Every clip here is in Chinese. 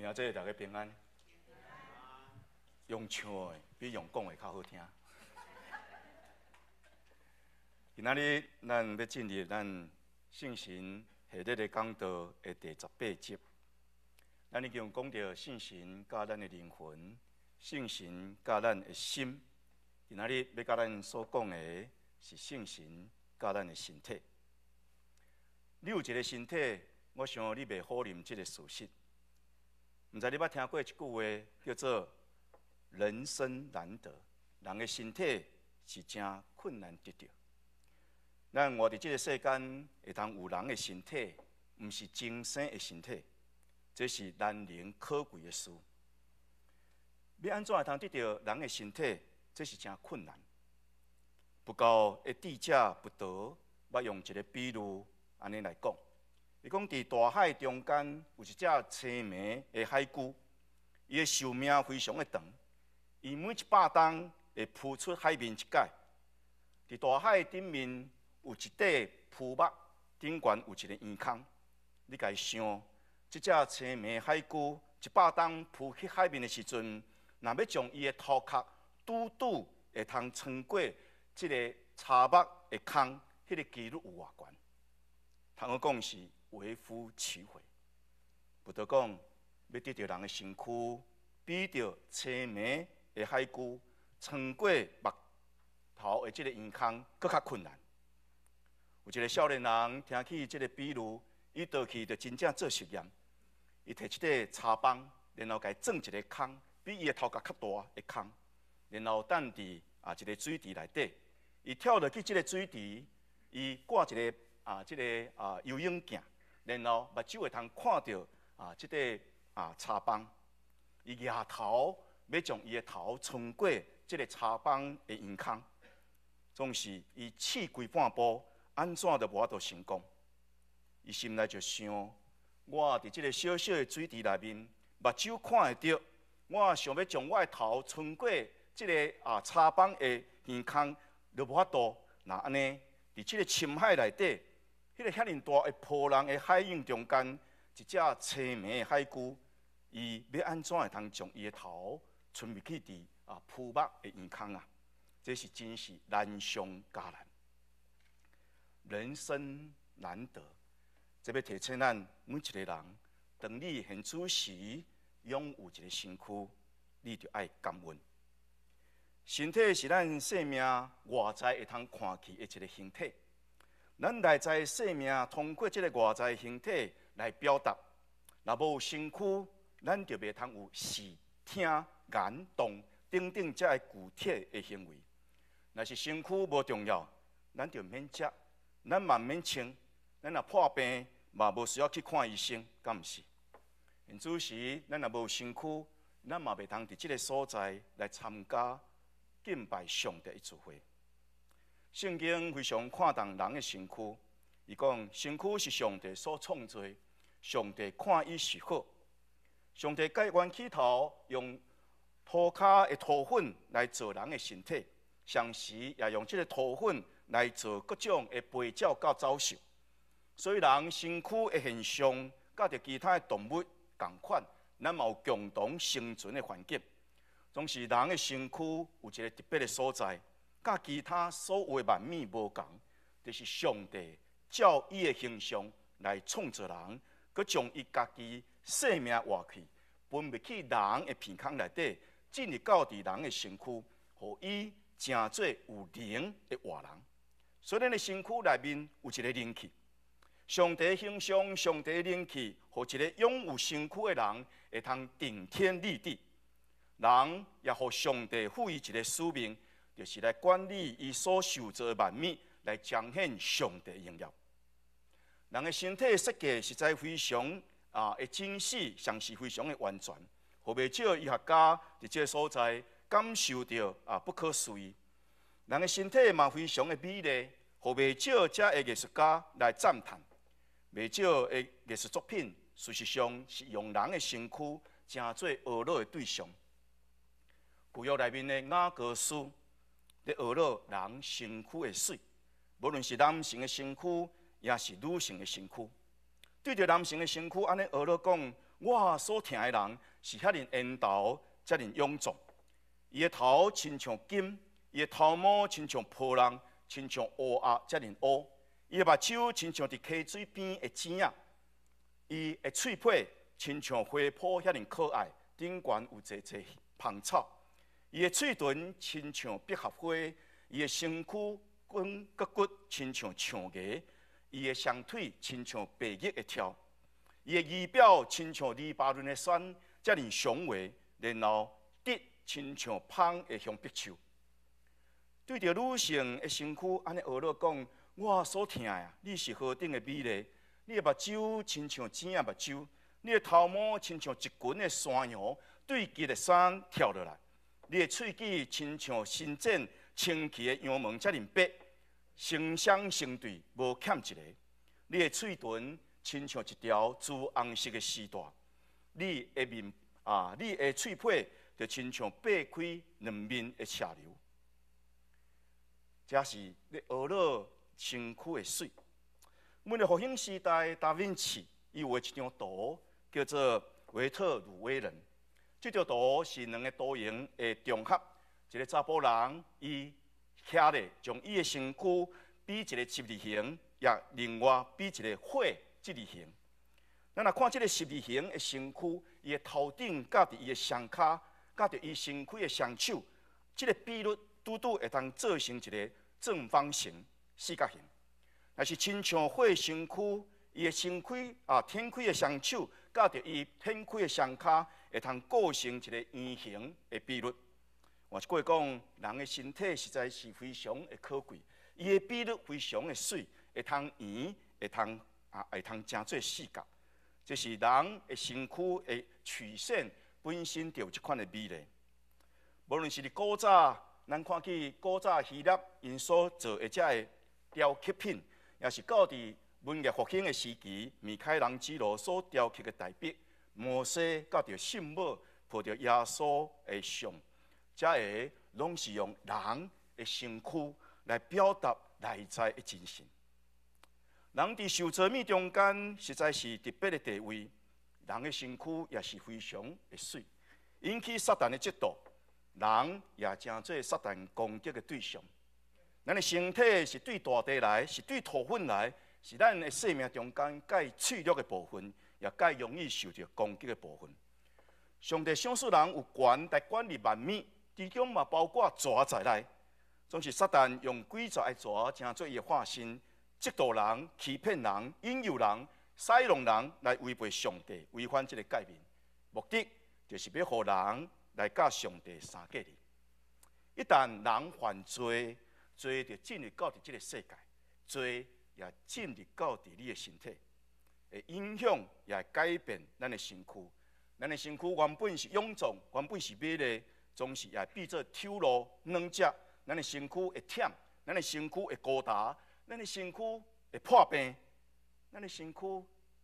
兄姐大家平安。用唱的比用讲的较好听。今仔日咱要进入咱圣神系列的讲道的第18集。咱已经讲到圣神甲咱的灵魂，圣神甲咱的心。今仔日要甲咱所讲的是圣神甲咱的身体。你有一个身体，我想你袂否认这个事实。毋知你捌听过一句话叫做“人生难得”，人的身体是真困难得到。咱活伫这个世间，会通有人的身体，毋是精神的身体，这是难能可贵的事。要安怎会通得到人的身体，这是真困难。不过，智者不得，捌用一个比喻安尼来讲。伊讲，伫大海中间有一只青眉的海龟，伊的寿命非常的长，伊每100冬会扑出海面一届。伫大海顶面有一块浮木，顶悬有一个圆空。你家想，这只青眉海龟100冬扑去海面的时阵，若要将伊的头壳拄会通穿过这个沙木的空，迄个几率有偌悬？通好讲是微乎其微。不得讲，要得到人的身躯，比着青眉的海龟穿过木头的这个圆空，搁较困难。有一个少年人听起这个比喻，伊倒去就真正做实验。伊摕一块柴棒，然后甲伊钻一个空，比伊的头壳较大的空，然后等伫一个水池内底，伊跳落去这个水池，伊挂一个游泳镜，然后目睭会通看到这个柴棒，伊举头要将伊的头穿过这个柴棒的圆空，总是伊试规半步，安怎都无法度成功。伊心内就想：我伫这个小小的水池内面，目睭看会到，我想要将我的头穿过这个柴棒的圆空，都无法度。那安尼，伫这个深海内底，迄个遐尼大的波浪的海涌中间，一只青眉的海龟，伊要安怎会通将伊的头伸入去伫浮木的圆空啊？这是真是难上加难。人生难得，这要提醒咱每一个人，当你现此时拥有一个身躯，你就爱感恩。身体是咱生命外在会通看去的一个形体。咱内在生命通过这个外在形体来表达，若无身躯，咱就袂通有视、听、言、动等等这个具体的行为。若是身躯无重要，咱就免食，咱嘛免穿，咱若破病嘛无需要去看医生，敢毋是？因此时，咱若无身躯，咱嘛袂通伫这个所在来参加敬拜上帝的聚会。圣经非常看重人的身躯，伊讲身躯是上帝所创造，上帝看伊是好。上帝改原起头用涂骹的土粉来做人的身体，同时也用这个土粉来做各种的飞鸟甲走兽。所以人身躯的现象，甲着其他的动物同款，咱嘛有共同生存的环境。总是人的身躯有一个特别的所在。甲其他所有的万物无同，就是上帝照伊的形象来创造人，佮将伊家己生命活去，分入去人的鼻孔内底，进入到人的身躯，互伊成做有灵的活人。所以咱的身躯内面有一个灵气，上帝的形象、上帝的灵气，互一个拥有身躯的人会通顶天立地。人也互上帝赋予一个使命。就是来管理伊所受造的万物，来彰显上帝的荣耀。人的身体设计实在非常的精细，上是非常的完全。互袂少医学家伫这个所在感受到不可思议。人的身体嘛非常的美丽，互袂少这的艺术家来赞叹。袂少的艺术作品，事实上是用人的身躯成做娱乐的对象。古约内面的雅各书。咧学了人身躯的水，无论是男性的身躯，也是女性的身躯。对着男性的身躯，安尼学了讲，我所疼的人是遐尼缘投，遮尼臃肿。伊的头亲像金，伊的头毛亲像波浪，亲像乌鸦遮尼乌。伊的目睭亲像伫溪水边的井仔，伊的喙皮亲像花圃遐尼可爱，顶悬有济济芳草。伊的喙唇亲像百合花，伊的身躯筋甲骨亲像象牙，伊的双腿亲像白玉的条，伊的仪表亲像黎巴嫩的山，遮尼雄伟，然后直亲像芳的香碧树。对着女性的身躯，安尼学了讲，我所疼的，你是何等的美丽！你的目睭亲像井仔目睭，你的头毛亲像一群的山羊对吉的山跳落来，你的喙齿亲像伸展清奇的羊毛遮尼白，成双成对，无欠一个。你的喙唇亲像一条朱红色的丝带，你的喙皮就亲像掰开两面的斜流。这是咧学了身躯的水。阮的复兴时代达芬奇伊画一张图，叫做维特鲁威人。这张图是两个图形的综合，一个查甫人伊徛咧，将伊的身躯比一个十字形，也另外比一个火这字形。咱若看这个十字形的身躯，伊的头顶甲伫伊的双骹，甲着伊身躯的双手，这个比率拄拄会当做成一个正方形、四角形。若是亲像火身躯，伊的身躯展开的双手，甲着伊展开的双骹，会通构成一个圆形的比率。换一句讲，人的身体实在是非常的可贵，伊的比率非常的水，会通圆，会通成做四角。这是人的身躯的曲线本身就有一款的美丽。无论是伫古早，咱看去古早希腊因所做的遮个雕刻品，也是到伫文艺复兴的时期，米开朗基罗所雕刻的大壁，摩西甲着圣母抱着耶稣的像，遮个拢是用人的身躯来表达内在的精神。人伫受造物中间，实在是特别的地位。人的身躯也是非常的水，引起撒旦的嫉妒。人也成做撒旦攻击的对象。咱的身体是对大地来，是对土份来，是咱的生命中间介脆弱的部分，也介容易受到攻击的部分。上帝赏赐人有权来管理万物，其中嘛包括蛇在内。总是撒旦用几十个蛇成做伊的化身，嫉妒人、欺骗人、引诱人、使弄人来违背上帝，违反这个诫命，目的就是要互人来甲上帝相隔离。一旦人犯罪，罪就进入到伫这个世界，罪也进入到伫你的身体，会影响也会改变咱的身躯。咱的身躯原本是臃肿，原本是美丽，总是也变做丑陋、软弱。咱的身躯会忝，咱的身躯会高大，咱的身躯会破病，咱的身躯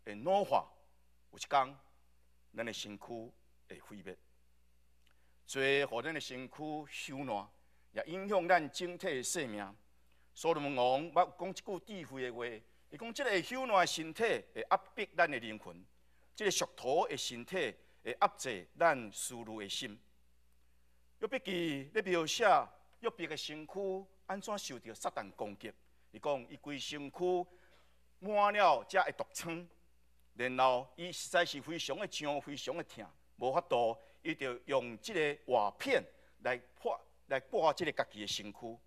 会老化。有一天，咱的身躯会毁灭。罪互咱的身躯朽烂，也影响咱整体的生命。所罗门王捌讲一句智慧的话，伊讲：这个朽烂的身体会压迫咱的灵魂，这个俗土的身体会压制咱思虑的心。约伯记咧描写约伯的身躯安怎受到撒旦攻击？伊讲伊规身躯满了遮的毒疮，然后伊实在是非常的痒，非常的疼，无法度，伊就用这个瓦片来挂这个家己的身躯。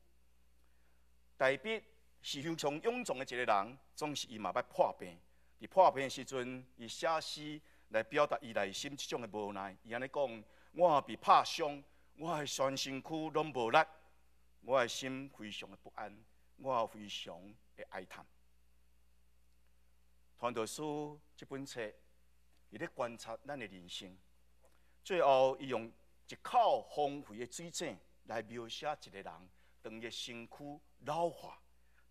大笔是非常臃肿的一个人，总是伊嘛捌破病。伫破病的时阵，伊写诗来表达伊内心这种的无奈。伊安尼讲：我被拍伤，我的全身躯拢无力。我的心非常的不安，我非常的哀叹。传道书这本册，伊咧观察咱的人生，最后伊用一口荒废的水井来描写一个人当伊身躯老化，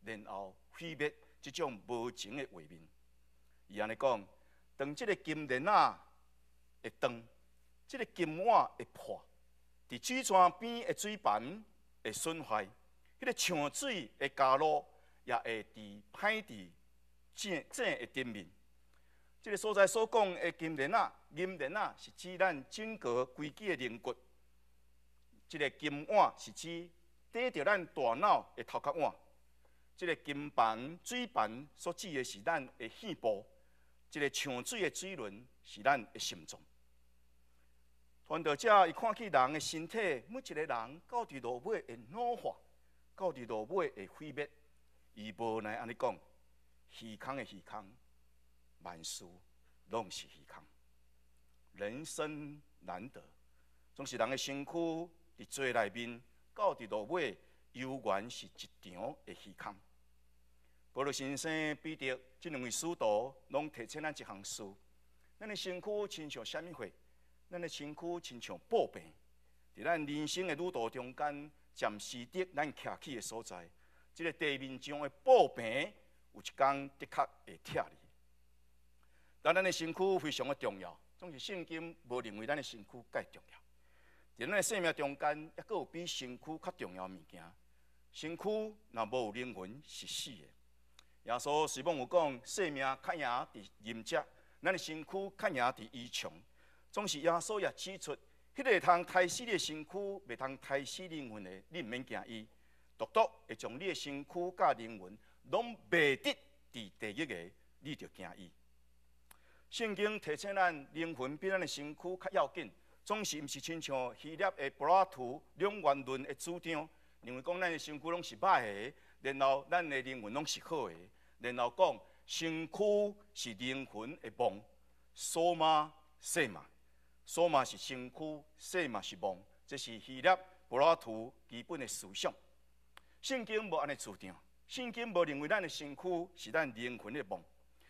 然后毁灭这种无情的画面。伊安尼讲：当这个金链仔会断，这个金碗会破，伫水泉边的水盘会损坏，迄个呛水的加路也会伫歹伫井的顶面。这个所在所讲的金莲啊，银莲啊，是指咱整个规矩的灵骨。这个金碗是指缀着咱大脑的头壳碗。这个金盘、水盘所指的是咱的肺部。这个呛水的水轮是咱的心脏。传道者伊看起人的身体，每一个人到伫落尾会老化，到伫落尾会毁灭。伊无奈安尼讲，虚空的虚空，万事拢是虚空。人生难得，总是人的身躯伫罪内面，到伫落尾，犹原是一场的虚空。保罗先生、彼得这两位使徒，拢提醒咱一项事：咱的身躯亲像什么货？咱的身躯亲像布病，伫咱人生的旅途中间，暂时得咱徛起的所在。这个地面上的布病，有一天的确会拆哩。但咱的身躯非常的重要，总是圣经无认为咱的身躯介重要。在咱的生命中间，还有比身躯较重要的物件。身躯若无有灵魂，是死的。耶稣是否有讲，生命较赢伫饮食，咱的身躯较赢伫医场。总是耶稣也指出，迄个通杀死你的身躯，袂通杀死灵魂的，你毋免惊伊。独独会将你的身躯甲灵魂，拢袂得伫地狱的，你着惊伊。圣经提醒咱，灵魂比咱的身躯较要紧，总是毋是亲像希腊的柏拉图两元论的主张，认为讲咱的身躯拢是歹的。然后，咱的灵魂拢是好的。然后讲，身躯是灵魂的梦，索马色嘛，索马是身躯，色嘛是梦。这是希腊柏拉图基本的思想。圣经无安尼主张，圣经无认为咱的身躯是咱灵魂的梦。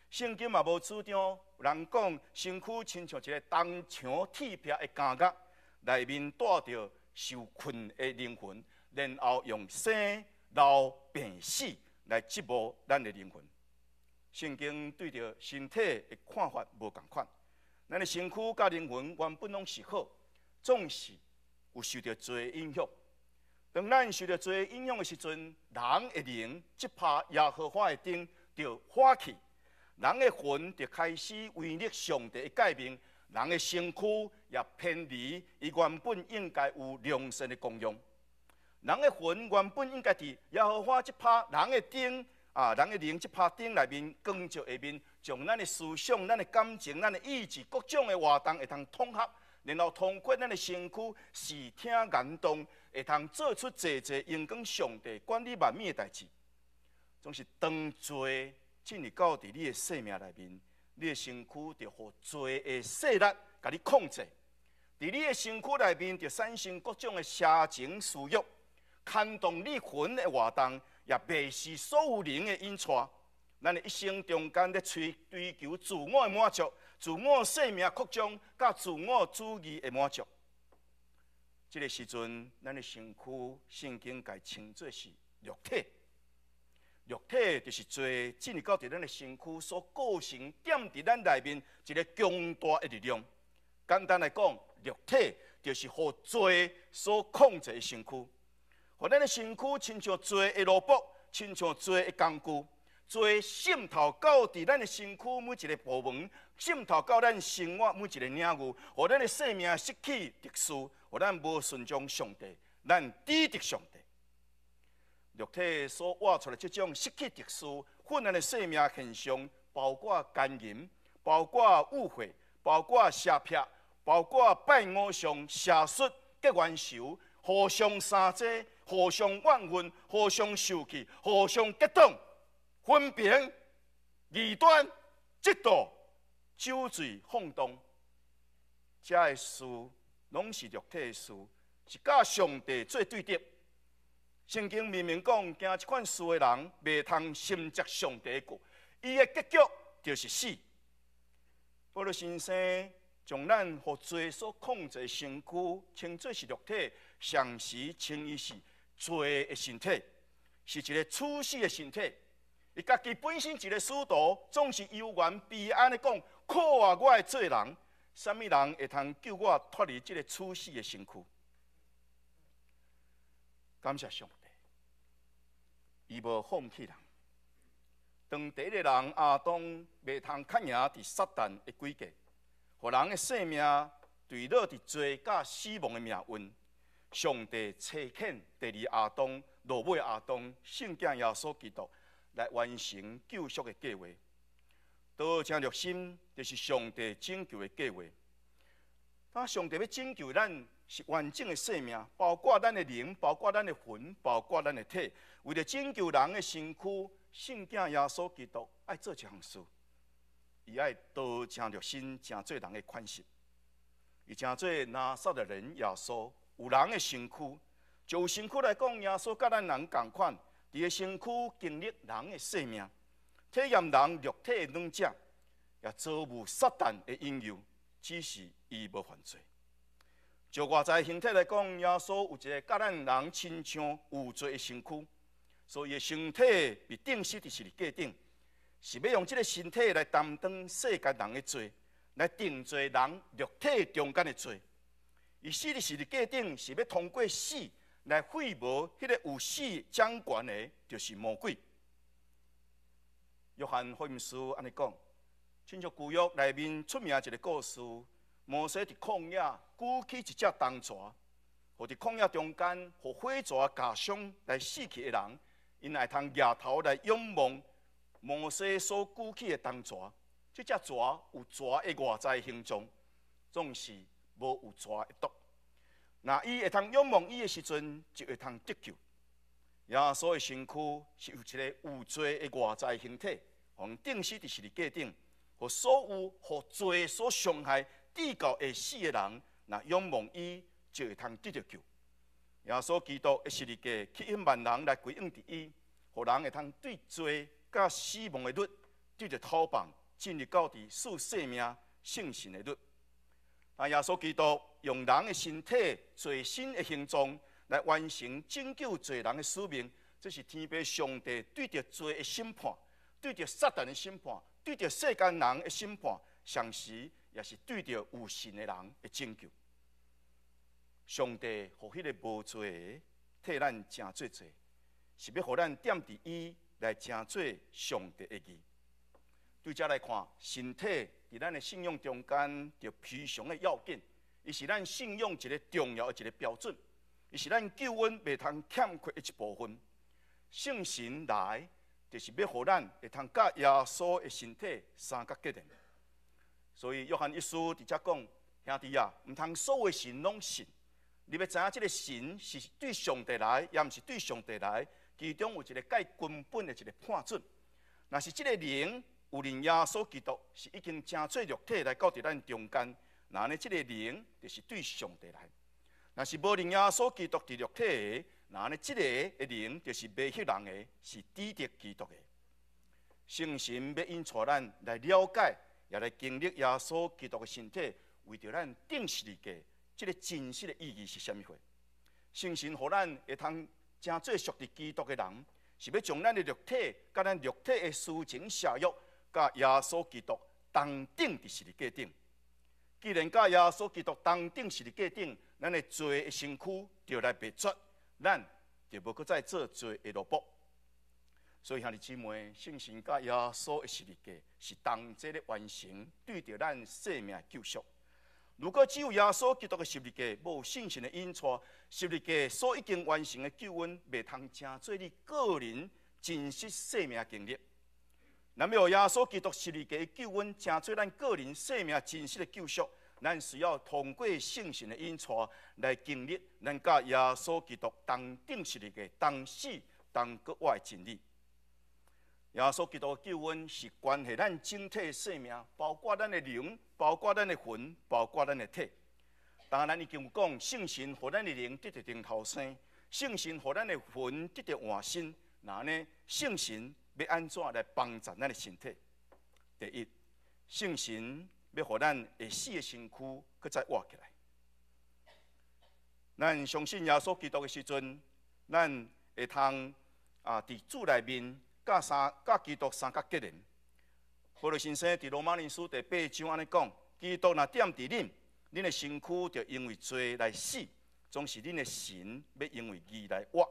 圣经嘛无主张，人讲身躯亲像一个铜墙铁壁的监狱，内面带着受困的灵魂，然后用生老病死来折磨咱的灵魂。圣经对着身体的看法无同款，咱的身躯甲灵魂原本拢是好，总是有受到罪影响。当咱受到罪影响的时阵，人的灵即拍耶和华的顶，就火气；人的魂就开始违逆上帝的诫命，人的身躯也偏离伊原本应该有良善的功用。人的魂原本应该伫耶和华即拍人的顶人的灵即拍顶内面光照下面，将咱的思想、咱的感情、咱的意志各种的活动会通统合，然后通过咱的身躯视听眼动，会通做出济影响上帝管理万物的代志。总是当罪进入到伫你的生命内面，你的身躯就互罪的势力甲你控制。伫你的身躯内面就产生各种的邪情私欲，牵动你魂的活动，也迷失所有人的引带。咱的一生中间咧追求自我的满足、自我生命扩张、甲自我主义的满足。这个时阵，咱的身躯，圣经该称作是肉体。肉体就是罪进入到伫咱的身躯所构成点伫咱内面一个强大的力量。简单来讲，肉体就是互罪所控制的身躯，互咱的身躯亲像罪的萝卜，亲像罪的工具，罪渗透到伫咱的身躯每一个部门，渗透到咱生活每一个领域，互咱的生命失去特殊，互咱无顺从上帝，咱抵敌上帝。肉体所活出来这种失去特殊、混乱的生命现象，包括奸淫，包括误会，包括邪僻，包括拜偶像、邪术、结冤仇、互相杀罪、互相怨恨、互相受气、互相结党、分别、异端、嫉妒、酒醉放荡，这些事拢是肉体的事，是甲上帝做对敌。圣经明明讲，行这款事的人，袂通心接上帝的国，伊的结局就是死。保罗先生将咱互罪所控制的身躯称作是肉体，上时称伊是罪的身体，是一个处死的身体。伊家己本身一个使徒，总是悠然悲哀的讲：靠啊，我的罪人，什么人会通救我脱离这个处死的身躯？感谢上帝，伊无放弃人。当第一个人亚当袂通较赢伫撒旦的诡计，互人的性命坠落伫罪甲死亡的命运。上帝差遣第二亚当、落尾亚当圣子耶稣基督来完成救赎的计划。道成肉身，就是上帝拯救的计划。当上帝要拯救咱，是完整的生命，包括咱的灵，包括咱的魂，包括咱的体。为了拯救人的身躯，圣子耶稣基督爱做一项事，伊爱道成肉身，成做人的款式。伊成做拿撒勒人耶稣。有人的身躯，就身躯来讲，耶稣甲咱人同款，伫个身躯经历人的生命，体验人肉体的软弱，也遭遇撒旦的引诱，只是伊无犯罪。就外在形体来讲，耶稣有一个甲咱人亲像有罪的身躯，所以身体被钉死伫十字架顶，是要用这个身体来担当世间人的罪，来定罪人肉体中间的罪。伊死伫十字架顶，是要通过死来废无迄个有死掌权的，就是魔鬼。约翰福音书安尼讲，亲像旧约内面出名一个故事，摩西伫旷野举起一只铜蛇，互伫旷野中间，互火蛇夹伤来死去的人，因来通举头来仰望摩西所举起的铜蛇。这只蛇有蛇的外在形状，总是无有蛇的毒。那伊会通仰望伊的时阵，就会通得救。耶稣的身躯是有一个有罪的外在形体，互钉死伫十字架顶，互所有互罪所伤害、至到会死的人，那仰望伊就会通得到救。耶稣基督的十字架吸引万人来归应伫伊，互人会通对罪甲死亡的律对着讨棒，进入到伫赐生命、圣神的律。那耶稣基督用人的身体、罪身的形状来完成拯救罪人的使命，这是天父上帝对着罪的审判，对着撒旦的审判，对着世间人的审判，同时也是对着有信的人的拯救。上帝互迄个无罪的替咱成做罪，是要互咱踮伫伊来成做上帝的义。对这来看，身体伫咱的信仰中间就非常的要紧，伊是咱信仰一个重要的一个标准，伊是咱救恩袂通欠缺的一部分。圣神来，就是要互咱会通甲耶稣的身体三角结连。所以约翰一书伫遮讲，兄弟啊，毋通所有的神拢信。你要知影，这个神是对上帝来，也毋是对上帝来，其中有一个介根本的一个判准。若是这个灵有灵耶稣基督是已经成做肉体来到伫咱中间，那呢，这个灵就是对上帝来；若是无灵耶稣基督伫肉体的，那呢，这个灵就是未许人的，是抵敌基督的。圣神要引带咱来了解，也来经历耶稣基督的身体，为着咱钉十字架，这个真实的意义是啥物货？圣神互咱会通真做属于基督的人，是要将咱的肉体、甲咱肉体的私情邪欲，甲耶稣基督同顶伫十字架顶。既然甲耶稣基督同顶十字架顶，咱的罪的身躯就来灭绝，咱就无搁再做罪的奴仆。所以兄弟姊妹，圣神甲耶稣的十字架是同齐咧完成对着咱生命的救赎。如果只有耶稣基督的十字架，无圣神的引带，十字架所已经完成的救恩，袂通成做你个人真实生命的经历。那么耶稣基督十字架的救恩，成做咱个人生命真实的救赎，咱需要通过圣神的引带来经历咱甲耶稣基督同顶十字架、同死同搁活的真理。耶稣基督的救恩是关系咱整体的生命，包括咱的灵，包括咱的魂，包括咱的体。当然，咱已经有讲，圣神互咱的灵得到顶头生，圣神互咱的魂得到换身。那呢，圣神要安怎来帮助咱的身体？第一，圣神要互咱会死的身躯搁再活起来。咱相信耶稣基督的时阵，咱会通伫主内面。甲基督三角结连。保罗先生伫罗马人书第8章安尼讲：基督若踮伫恁，恁的身躯就因为罪来死，总是恁的神要因为义来活。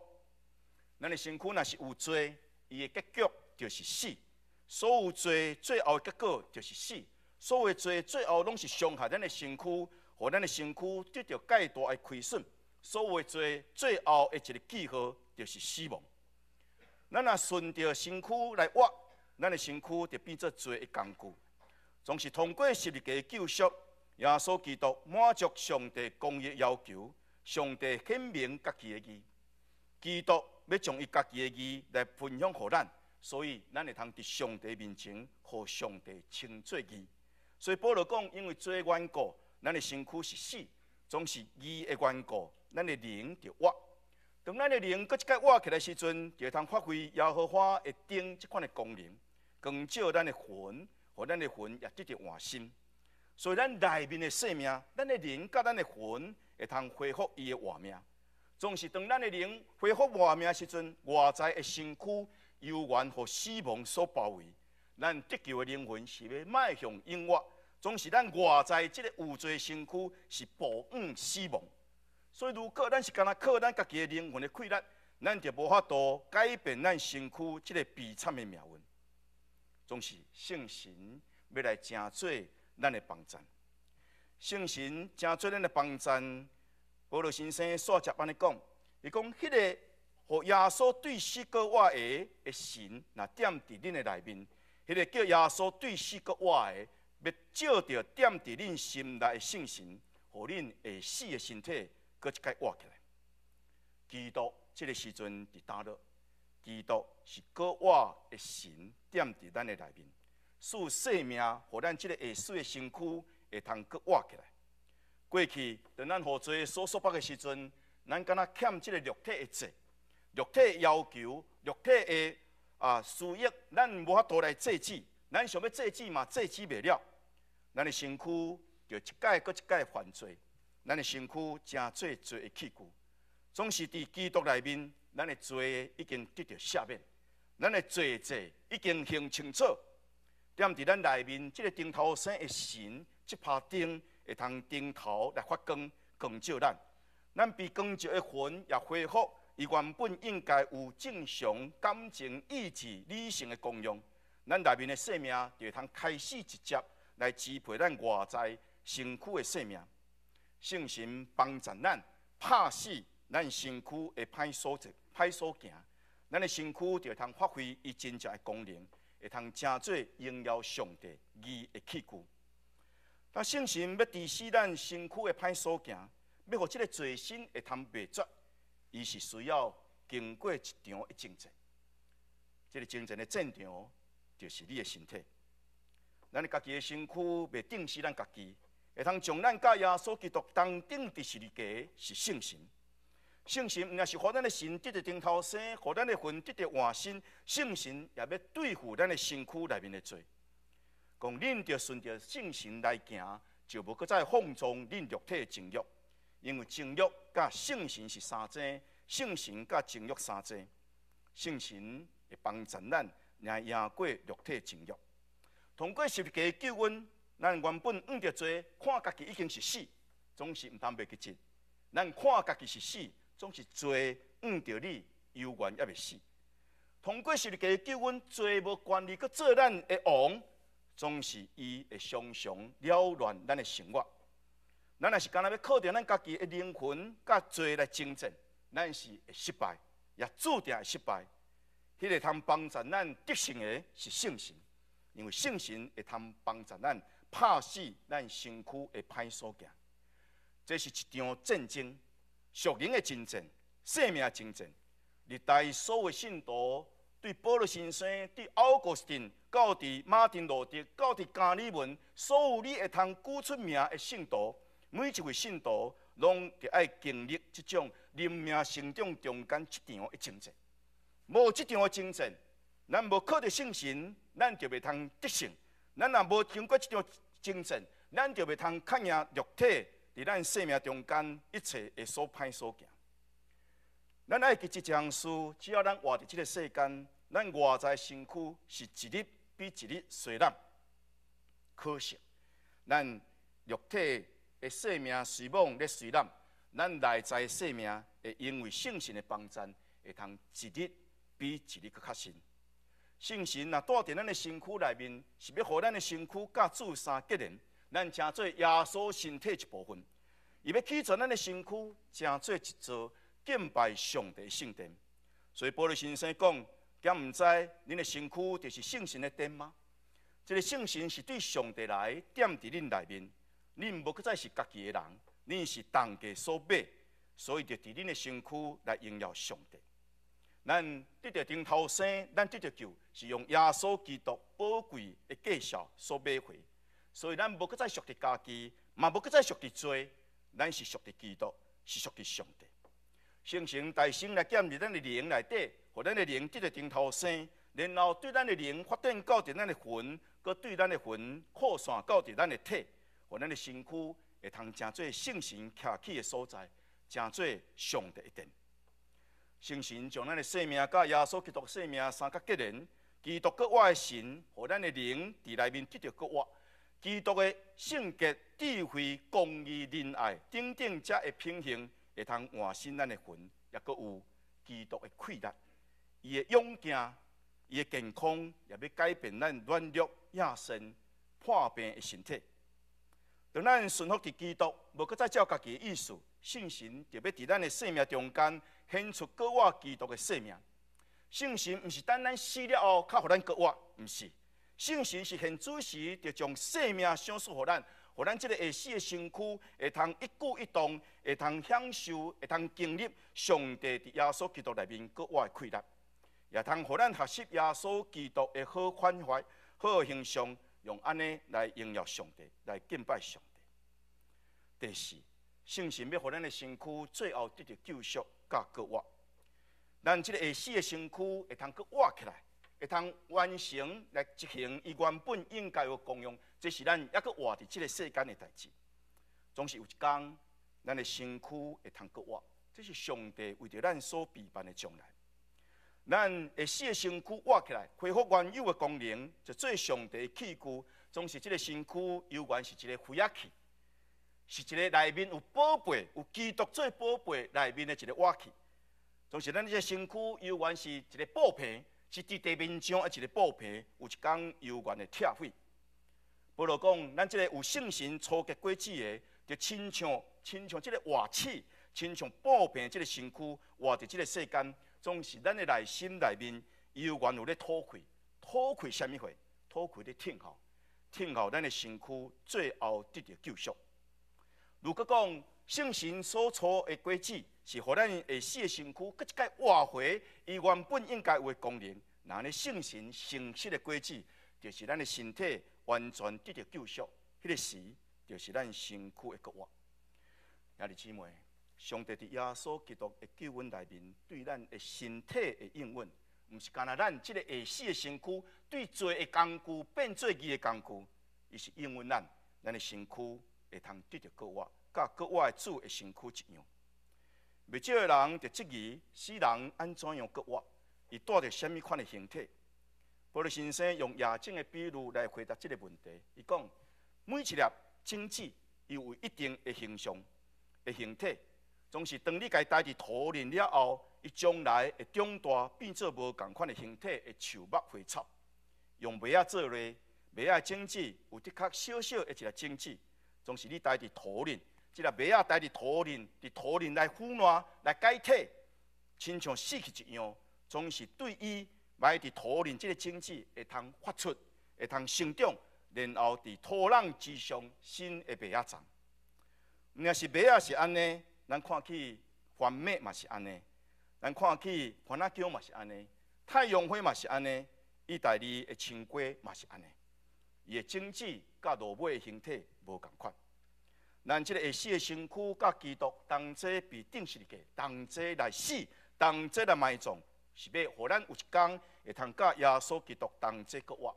咱的身躯若是有罪，伊的结局就是死；所有罪最后的结果就是死。所有罪最后拢是伤害咱的身躯，互咱的身躯得到介大的亏损。所有罪最后的一个记号就是死亡。咱若顺着身躯来活，咱的身躯就变作罪的工具。总是通过十字架的救赎，耶稣基督满足上帝公义要求，上帝显明家己的义。基督要将伊家己的义来分享给咱，所以咱会通伫上帝面前，互上帝称作义。所以保罗讲，因为罪的缘故，咱的身躯是死；总是义的缘故，咱的灵就活。当咱的灵搁一摆活起来时阵，就会通发挥耶和华的顶这款的功能，光照咱的魂，互咱的魂也得到换新。所以咱内面的生命，咱的灵甲咱的魂会通恢复伊的活命。总是当咱的灵恢复活命时阵，外在的身躯由原和死亡所包围。咱得救的灵魂是要迈向永活，总是咱外在这个有罪身躯是步往死亡。所以，如果咱是干那靠咱家己的灵魂的溃烂，咱就无法度改变咱身躯这个悲惨的命运。总是圣神要来成做咱的帮站，圣神成做咱的帮站。保罗先生所接安尼讲，伊讲迄个互耶稣对死过活的神，若踮伫恁的内面。迄个叫耶稣对死搁活的，要照着踮伫恁心内的圣神，互恁会死的身体，搁一摆活起来。基督这个时阵伫倒落，基督是搁活的神踮伫咱的内面，使生命互咱这个会死的身躯会通搁活起来。过去当咱互罪所束缚的时阵，咱敢若欠这个肉体的罪，肉体的要求，肉体的私欲，咱无法度来制止，咱想要制止嘛，制止袂了。咱的身躯就一届搁一届犯罪，咱的身躯成做罪的器具。总是伫基督内面，咱的罪已经得到赦免，咱的罪债已经行清楚。踮伫咱内面，这个顶头生的神，这把灯会通顶头来发光，光照咱。咱被光照的魂也恢复。伊原本应该有正常感情、意志、理性的功用，咱内面的生命就会通开始直接来支配咱外在身躯的生命。圣神帮助咱拍死咱身躯的歹所行，咱的身躯就会通发挥伊真正的功能，会通成做荣耀上帝义的器具。但圣神要治死咱身躯的歹所行，要互这个罪身会通灭绝。伊是需要经过一场的征战，这个征战的战场就是你的身体。咱家己的身躯袂定死咱家己，会通将咱甲耶稣基督同顶伫十字架是圣神。圣神毋但是互咱的神得到顶头生，互咱的魂得到换新，圣神也要对付咱的身躯内面的罪。讲恁着顺着圣神来行，就无搁再放纵恁肉体的情欲。因为情欲甲圣神是相争，圣神甲情欲相争，圣神会帮助咱来赢过肉体情欲。通过十字架救恩，咱原本犯着罪，看家己已经是死，总是毋通袂记真。咱看家己是死，总是罪犯着你，犹原也未死。通过十字架救恩，罪无权利去做咱的王，总是伊会常常扰乱咱的生活。咱若是干那要靠着咱家己的灵魂甲罪来征战，咱是会失败，也注定会失败。迄个通帮助咱得胜的是圣神，因为圣神会通帮助咱拍死咱身躯的歹所行。这是一场战争，属灵的征战，生命的征战。历代所有信徒对保罗先生、对奥古斯丁、到伫马丁路德、到伫加里文，所有你会通举出名的信徒。每一位信徒拢得爱经历这种灵命成长中间一场的征战。无这场的征战，咱无靠着圣神，咱就袂通得胜。咱若无经过这场征战，咱就袂通抗赢肉体伫咱生命中间一切的所歹所行。咱爱记这件事，只要咱活伫这个世间，咱外在身躯是一日比一日衰烂。可惜，咱肉体的生命随往咧衰烂，咱内在的生命会因为圣神的帮助，会通一日比一日搁较新。圣神若住伫咱的身躯内面，是要互咱的身躯甲主三结连，咱成做耶稣身体一部分。伊要起全咱的身躯，成做一座敬拜上帝的圣殿。所以保罗先生讲，敢毋知恁的身躯就是圣神的殿吗？这个圣神是对上帝来踮伫恁内面，恁无搁再是家己的人，恁是同家所买，所以就伫恁的身躯来荣耀上帝。咱得到顶头生，咱得到救，是用耶稣基督宝贵的介绍所买回，所以咱无搁再属伫家己，嘛无搁再属伫罪，咱是属伫基督，是属伫上帝。圣神大神来建立咱的灵内底，互咱的灵得到顶头生，然后对咱的灵发展到伫咱的魂，佮对咱的魂扩散到伫咱的体，互咱的身躯会通成做圣神徛起的所在，成做上帝的殿。圣神将咱的生命甲耶稣基督生命三角结连，基督佮我的神，互咱的灵伫内面得到佮我。基督的圣洁、智慧、公义、仁爱，等等才会品行，会通换新咱的魂，也佮有基督的气力，伊的勇健，伊的健康，也要改变咱软弱、野身、破病的身体。当咱顺服伫基督，无搁再照家己的意思，圣神就要伫咱的生命中间显出佮我基督的生命。圣神毋是等咱死了后，较互咱佮我，毋是。圣神是现主时，就将生命赏赐互咱，互咱即个会死的身躯，会通一举一动，会通享受，会通经历上帝伫耶稣基督内面佮我的快乐，也通互咱学习耶稣基督的好款怀、好形象，用安尼来荣耀上帝，来敬拜上帝。第四，圣神要互咱的身躯最后得到救赎，甲佮我。咱即个会死的身躯会通佮活起来。会通完成来执行伊原本应该有功用，这是咱还阁活伫即个世间的代志。总是有一天，咱的身躯会通阁活，这是上帝为着咱所备办的将来。咱会死的身躯活起来，恢复原有的功能，就做上帝的器具。总是即个身躯犹原是一个飞仔器，是一个内面有宝贝、有基督做宝贝内面的一个活器。总是咱这个身躯犹原是一个布皮。是伫地面上的一个布皮，有一天犹原会拆毁。保罗讲，咱即个有圣神初结果子的，就亲像即个活器，亲像布皮即个身躯活伫即个世间，总是咱的内心内面犹原有咧吐气，吐气啥物货？吐气咧听候，听候咱的身躯最后得到救赎。如果讲圣神所初的果子，是互咱会死的身躯，搁一摆活回伊原本应该有的功能。那安尼圣神成实的果子，就是咱的身体完全得到救赎。迄个时，就是咱身躯的国活。兄弟姊妹，上帝伫耶稣基督的救恩内面，对咱的身体的应允，毋是干那咱即个会死的身躯对罪的工具变做义的工具，伊是应允咱的身躯会通得到国活，甲国活的主的身躯一样。未少的人就质疑死人安怎样国活，伊带着什么款的形体？保罗先生用亚种的比喻来回答这个问题。伊讲，每一粒种子伊有一定的形象、的形体，总是当你家待伫土里了后，伊将来会长大变做无共款的形体的树木花草。用麦仔做例，麦仔种子有的确小小的一粒种子，总是你待伫土里。即个麦仔待伫土里来腐烂、来解体，亲像死去一样，总是对伊埋伫土里即个种子会通发出、会通生长，然后伫土壤之上新的麦仔长。若是麦仔是安尼，咱看起番麦嘛是安尼，咱看起番仔姜嘛是安尼，太阳花嘛是安尼，意大利的青瓜嘛是安尼，伊的种子甲落尾的形体无共款。咱即个会死的身躯，甲基督同齐被钉死个，同齐来死，同齐来埋葬，是要互咱有一天会通甲耶稣基督同齐搁活。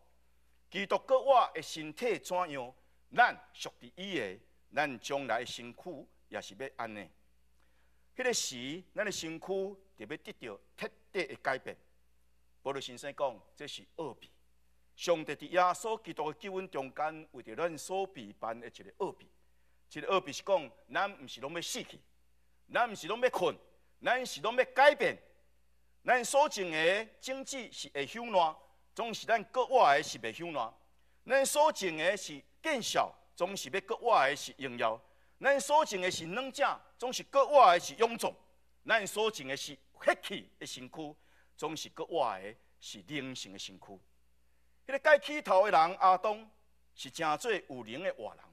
基督搁活的身体怎样？咱属伫伊的，咱将来的身躯也是要安尼。迄个时，咱的身躯就要得到彻底的改变。保罗先生讲，这是奥秘。上帝伫耶稣基督的救恩中间，为着咱所备办的一个奥秘。这个奥秘是讲，咱毋是拢要死去，咱毋是拢要困，咱是拢要改变。咱所种的种子是会朽烂，总是咱国外的是袂朽烂；咱所种的是见效，总是要国外的是荣耀；咱所种的是软者，总是国外的是勇壮；咱所种的是血气的身躯，总是国外的是灵性的身躯。迄个该起头的人阿当，是真做有灵的活人；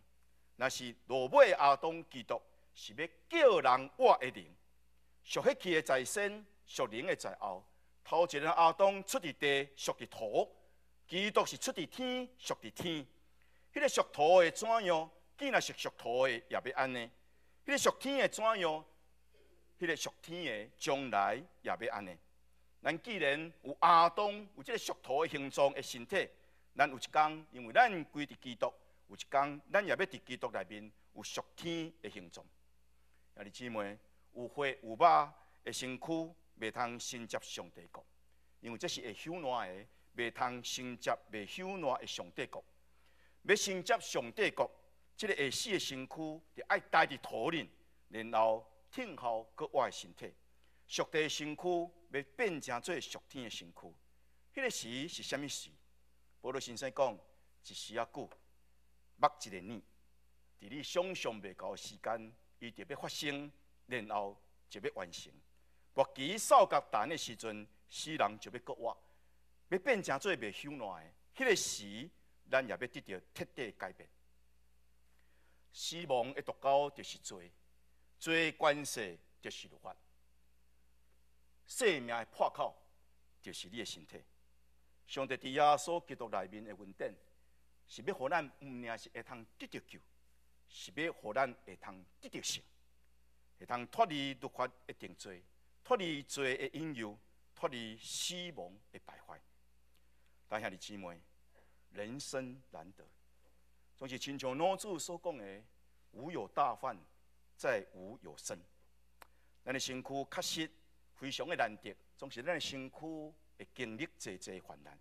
若是落尾阿当基督，是要叫人活的灵。属血气的在先，属灵的在后。头一个阿当出伫地，属伫土；基督是出伫天，属伫天。迄个属土的怎样？既然是属土的，也要安尼；迄个属天的怎样？迄个属天的将来也要安尼。咱既然有阿当有这个属土的形状的身体，咱有一天，因为咱归伫基督，有一天咱也要伫基督内面有属天的形状。兄弟姊妹，有血有肉的身躯，袂通承接上帝国，因为这是会朽烂的，袂通承接袂朽烂的上帝国。要承接上帝国，这个会死的身躯，就爱待伫土里，然后听候国外的身体。属地的身躯要变成做属天的身躯。迄个时是啥物时？保罗先生讲，一时啊久，目一个年，伫你想象袂到的时间，伊就要发生，然后就要完成。末期扫角蛋的时阵，死人就要国活，要变成做袂朽烂的。迄个时，咱也要得到彻底改变。死亡的毒钩就是罪，罪关系就是律法。生命的破口就是你的身体。上帝伫耶稣基督内面的恩典，是要互咱毋仅是会通得到救，是要互咱会通得到生，会通脱离律法的定罪，脱离罪的引诱，脱离死亡的败坏。但兄弟姊妹，人生难得，总是亲像老子所讲的“无有大患，再无有生”。咱的身躯确实非常的难得，总是咱的身躯会经历侪患难。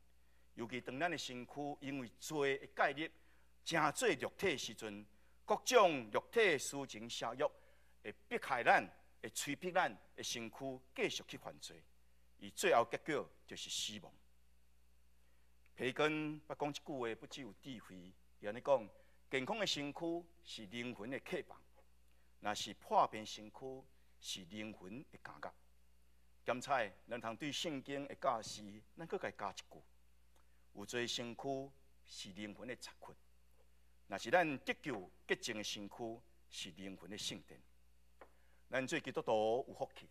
尤其当咱的身躯因为罪的介入，正做肉体的时阵，各种肉体事情邪欲会迫害咱，会催逼咱的身躯继续去犯罪，而最后结果就是死亡。培根捌讲一句话，不只有智慧，伊安尼讲：健康的身躯是灵魂的翅膀，若是破病身躯是灵魂的监狱。兼彩，咱通对圣经的教示，咱搁该加一句：有罪身躯是灵魂的残缺，若是咱得救洁净的身躯是灵魂的圣殿。咱做基督徒有福气，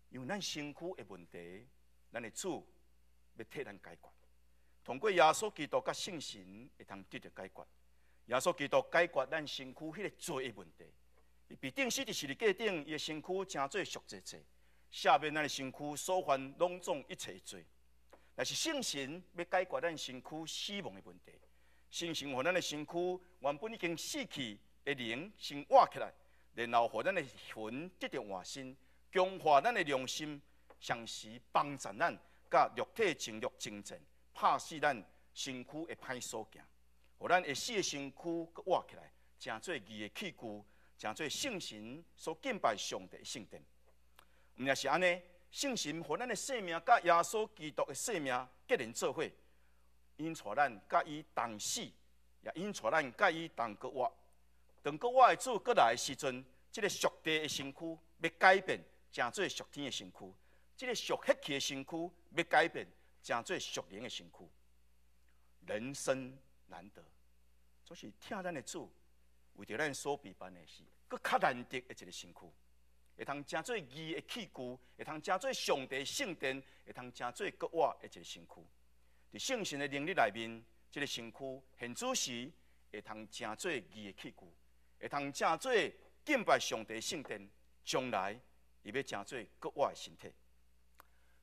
因为咱身躯的问题，咱的主要替咱解决。通过耶稣基督甲圣神会通得到解决。耶稣基督解决咱身躯迄个罪的问题。伊被钉死伫十字架顶，伊的身躯成做赎罪祭，赦免咱的身躯所犯拢总一切罪。但是圣神要解决咱身躯死亡的问题，圣神互咱的身躯原本已经死去的灵先活起来，然后互咱的魂得到换新，强化咱的良心，常时帮助咱甲肉体情欲争战，拍死咱身躯的歹所行，互咱会死的身躯搁活起来，成做义的器具，成做圣神所敬拜上帝的圣殿。毋也是安尼，圣神互咱的生命甲耶稣基督的生命结连做伙，引带咱甲伊同死，也引带咱甲伊同搁活。当搁活的主搁来的时阵，这个属地的身躯要改变，成做属天的身躯；这个属血气的身躯要改变，成做属灵的身躯。人生难得，总是听咱的主，为着咱所备办的事，搁较难得的一个身躯，会通成做义的器具，会通成做上帝圣殿，会通成做搁活的一个身躯。伫圣神的能力内面，这个身躯现主时会通成做义的器具，会通成做敬拜上帝圣殿。将来伊要成做搁活的身体。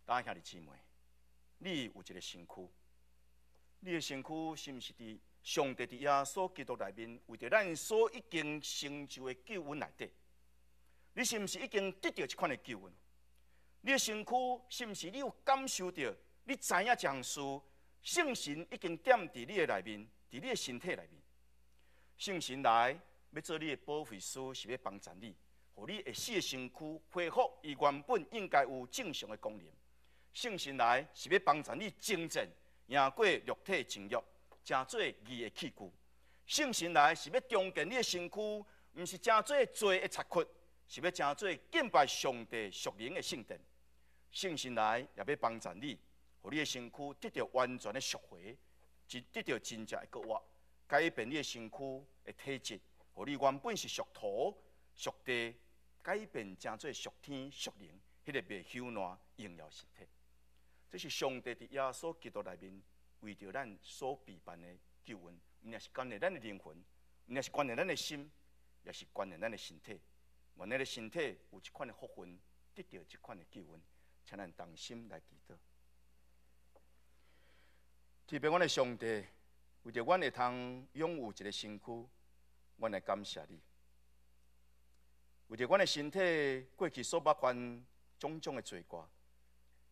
大家兄弟姊妹，你有一个身躯。你的身躯是毋是伫上帝伫耶稣基督内面，为着咱所已经成就的救恩内底？你是毋是已经得到这款的救恩？你的身躯是毋是你有感受到？你知影这事，圣神已经点伫你的内面，伫你的身体内面。圣神来要做你的保惠师，是要帮助你，互你会死的身躯恢复伊原本应该有正常的功能。圣神来是要帮助你精进。赢过肉体情欲，成做义的器具。圣神来是要重建你的身躯，毋是成做罪的残缺，是要成做敬拜上帝属灵的圣殿。圣神来也要帮助你，互你的身躯得到完全的赎回，得到真正的国活，改变你的身躯的体质，互你原本是属土、属地，改变成做属天、属灵，迄个袂朽烂荣耀身体。这是上帝伫耶稣基督内面为着咱所备办的救恩，毋也是关连咱的灵魂，毋也是关连咱的心，也是关连咱的身体。愿咱的身体有一款的福分，得到这款的救恩，请咱同心来祈祷。特别阮的上帝，为着阮会通拥有一个身躯，阮来感谢你。为着阮的身体过去所捌犯种种的罪过，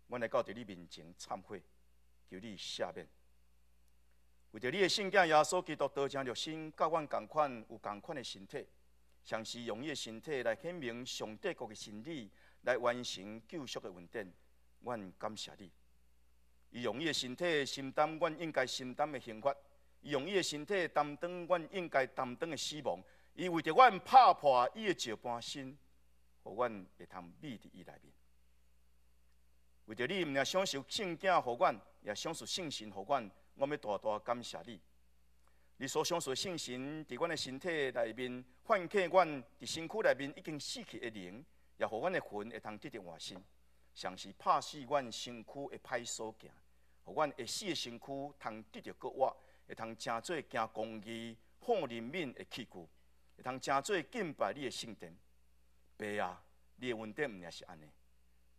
阮来到伫你面前忏悔，求你赦免。为着你的圣子耶稣基督道成肉身，甲阮同款有同款的身体，常时用伊的身体来显明上帝国的真理，来完成救赎的恩典。阮感谢你。伊用伊的身体承担阮应该承担的刑罚，伊用伊的身体担当阮应该担当的死亡。伊为着阮拍破伊的石板身，互阮会通秘伫伊内面。为着你，毋仅享受圣子互阮，也享受圣神互阮，我要大大感谢你。你所享受的圣神伫阮的身体内面，唤起阮伫身躯内面已经死去的灵，也互阮的魂会通得到活身。常时拍死阮身躯的歹所行，互阮会死的身躯通得到国活，会通成做行公义、好人民的器具，会通成做敬拜你的圣殿。爸啊，你的恩典毋也是安尼？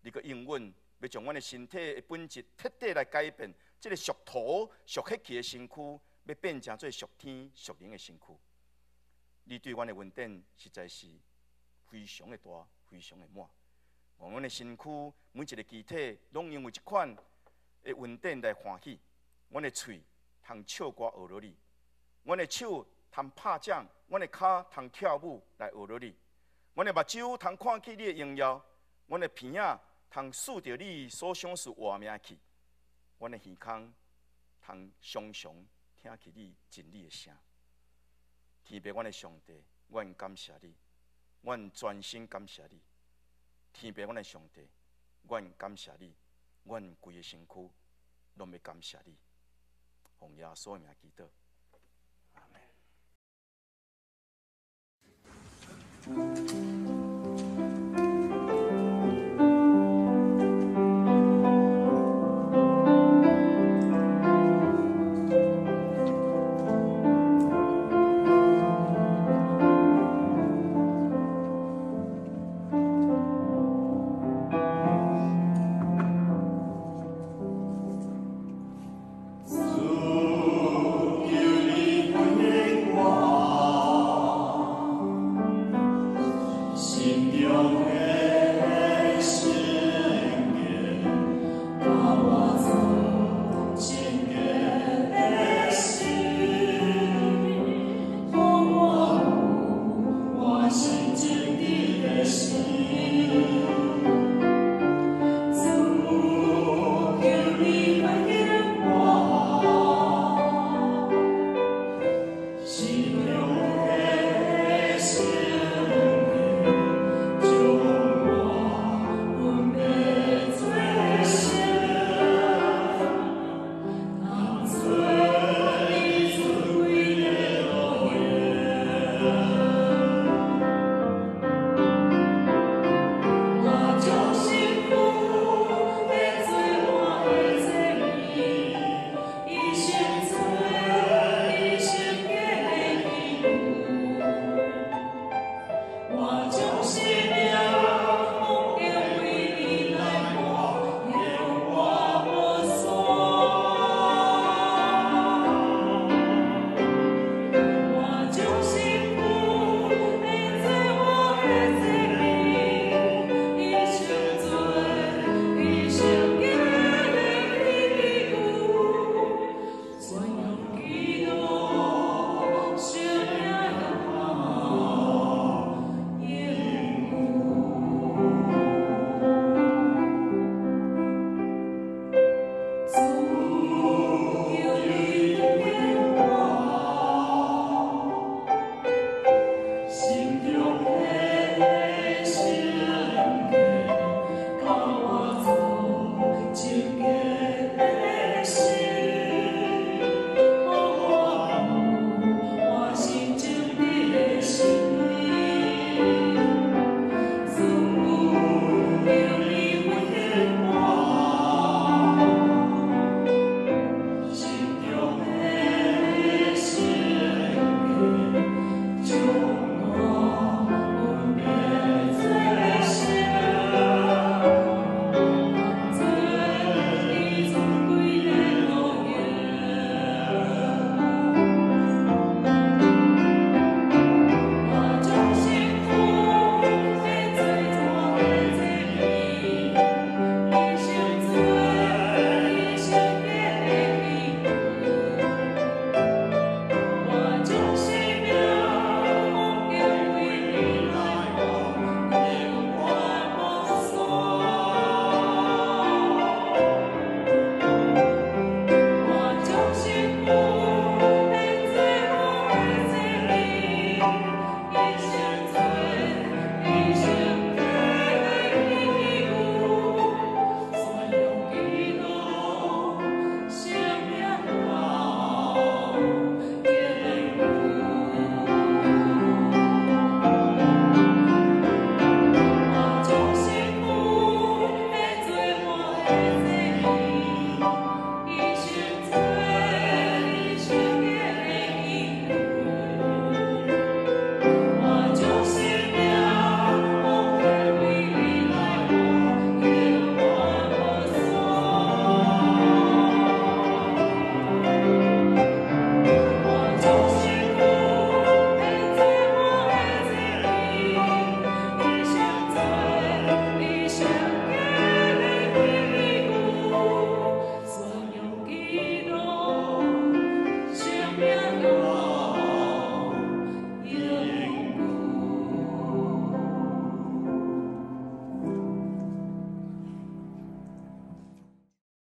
你个应允要将阮的身体的本质彻底来改变，这个属土、属血气的身躯，要变成做属天、属灵的身躯。你对阮的恩典实在是非常的大，非常的满。愿阮的身躯每一个肢体，拢因为一款的恩典来欢喜。阮的嘴通唱歌学落你，阮的手通拍掌，阮的脚通跳舞来学落你，阮的目睭通看见你的荣耀，阮的鼻仔通数着你所享受活命气，阮的耳孔通常常听见你真理的声。天父，阮的上帝，阮感谢你，阮全心感谢你。天父，阮的上帝，阮感谢你，阮规个身躯拢要感谢你。奉耶稣名祈祷，阿门。